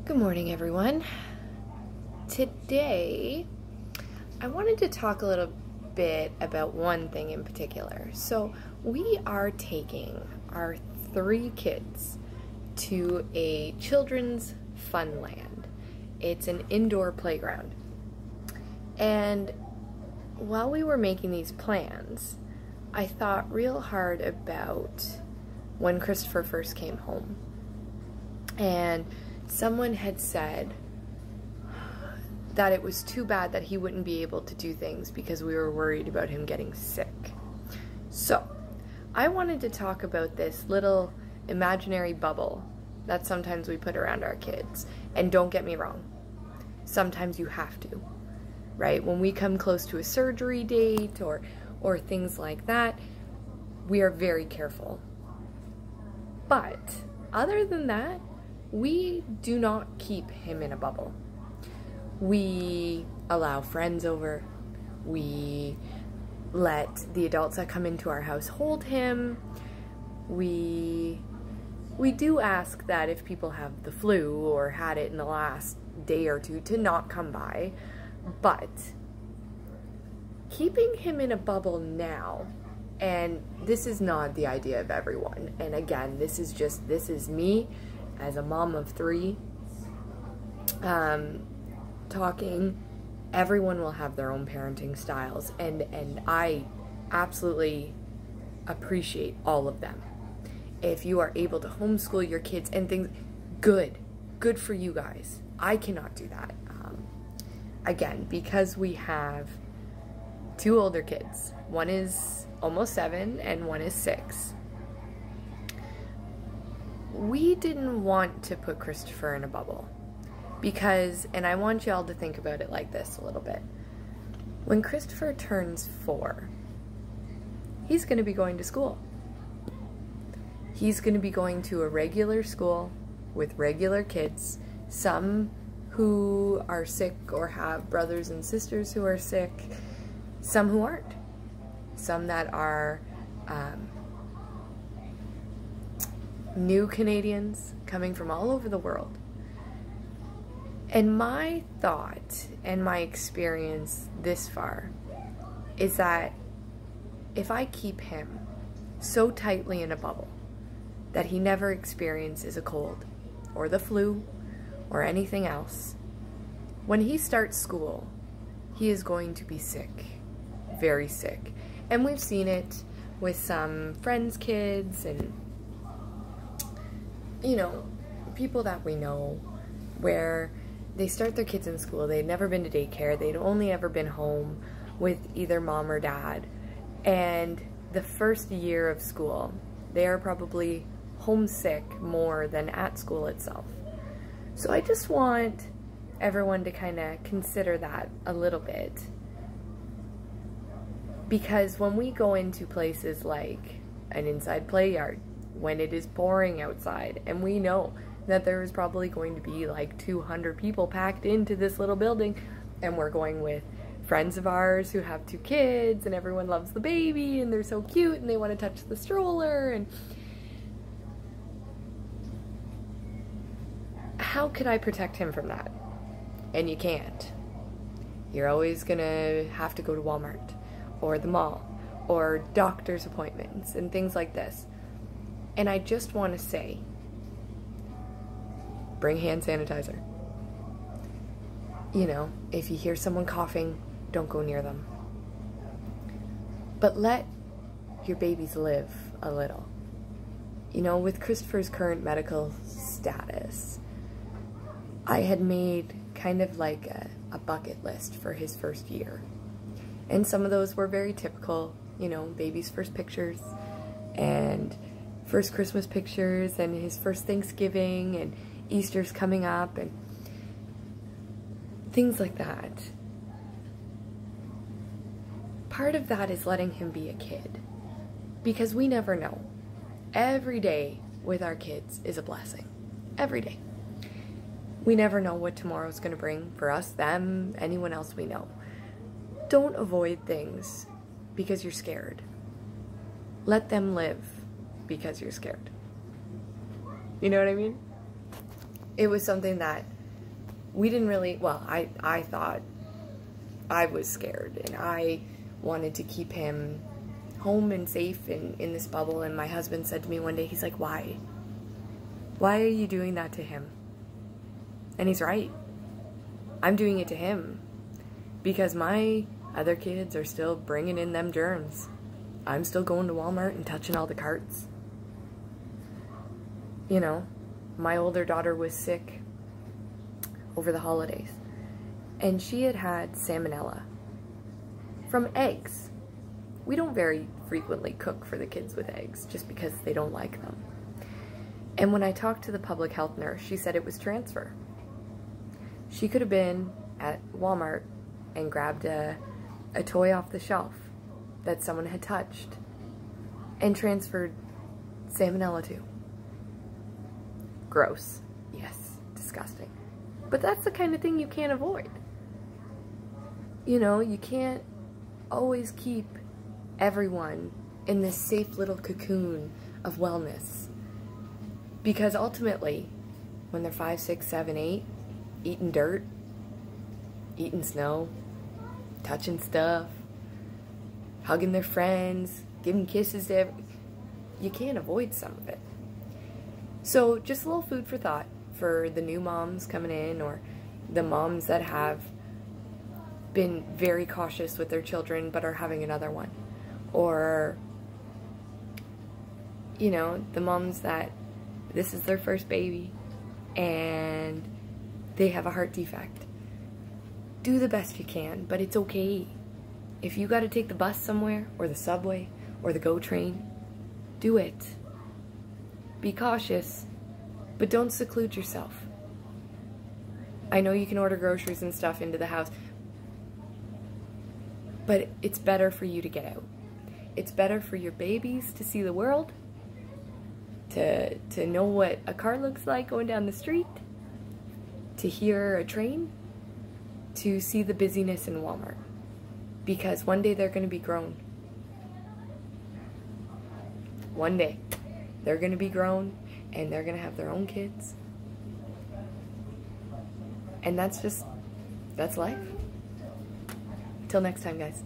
Good morning, everyone. Today, I wanted to talk a little bit about one thing in particular. So, we are taking our 3 kids to a children's fun land. It's an indoor playground. And while we were making these plans, I thought real hard about when Christopher first came home. And someone had said that it was too bad that he wouldn't be able to do things because we were worried about him getting sick. So, I wanted to talk about this little imaginary bubble that sometimes we put around our kids. And don't get me wrong, sometimes you have to, right? When we come close to a surgery date or things like that, we are very careful. But other than that, we do not keep him in a bubble. We allow friends over. We let the adults that come into our house hold him. We do ask that if people have the flu or had it in the last day or two to not come by. But keeping him in a bubble now, and this is not the idea of everyone. And again, this is me as a mom of 3, talking. Everyone will have their own parenting styles, and I absolutely appreciate all of them. If you are able to homeschool your kids and things, good for you guys. I cannot do that. Again, because we have 2 older kids. One is almost 7 and one is 6. We didn't want to put Christopher in a bubble because, and I want y'all to think about it like this a little bit. When Christopher turns 4, he's going to be going to school. He's going to be going to a regular school with regular kids, some who are sick or have brothers and sisters who are sick, some who aren't, some that are new Canadians coming from all over the world. And my thought and my experience this far is that if I keep him so tightly in a bubble that he never experiences a cold or the flu or anything else, when he starts school, he is going to be sick, very sick. And we've seen it with some friends' kids and, you know, people that we know, where they start their kids in school, they'd never been to daycare, they'd only ever been home with either mom or dad, and the first year of school, they are probably homesick more than at school itself. So I just want everyone to kind of consider that a little bit, because when we go into places like an inside play yard, when it is pouring outside, and we know that there is probably going to be like 200 people packed into this little building, and we're going with friends of ours who have 2 kids, and everyone loves the baby, and they're so cute, and they want to touch the stroller, and how could I protect him from that? And you can't. You're always gonna have to go to Walmart, or the mall, or doctor's appointments, and things like this. And I just want to say, bring hand sanitizer. You know, if you hear someone coughing, don't go near them. But let your babies live a little. You know, with Christopher's current medical status, I had made kind of like a bucket list for his first year. And some of those were very typical, you know, baby's first pictures, and first Christmas pictures, and his first Thanksgiving, and Easter's coming up, and things like that. Part of that is letting him be a kid, because we never know. Every day with our kids is a blessing. Every day. We never know what tomorrow's going to bring for us, them, anyone else we know. Don't avoid things because you're scared. Let them live because you're scared. You know what I mean? It was something that we didn't really, well, I thought I was scared, and I wanted to keep him home and safe and in this bubble. And my husband said to me one day, he's like, why? Why are you doing that to him? And he's right. I'm doing it to him because my other kids are still bringing in them germs. I'm still going to Walmart and touching all the carts. You know, my older daughter was sick over the holidays, and she had had salmonella from eggs. We don't very frequently cook for the kids with eggs just because they don't like them. And when I talked to the public health nurse, she said it was transfer. She could have been at Walmart and grabbed a toy off the shelf that someone had touched and transferred salmonella to. Gross. Yes, disgusting. But that's the kind of thing you can't avoid. You know, you can't always keep everyone in this safe little cocoon of wellness. Because ultimately, when they're 5, 6, 7, 8, eating dirt, eating snow, touching stuff, hugging their friends, giving kisses to you can't avoid some of it. So just a little food for thought for the new moms coming in, or the moms that have been very cautious with their children but are having another one. Or, you know, the moms that this is their first baby and they have a heart defect. Do the best you can, but it's okay. If you got to take the bus somewhere, or the subway, or the GO train, do it. Be cautious, but don't seclude yourself. I know you can order groceries and stuff into the house, but it's better for you to get out. It's better for your babies to see the world, to know what a car looks like going down the street, to hear a train, to see the busyness in Walmart. Because one day they're going to be grown. One day they're going to be grown and they're going to have their own kids. And that's life. Till next time, guys.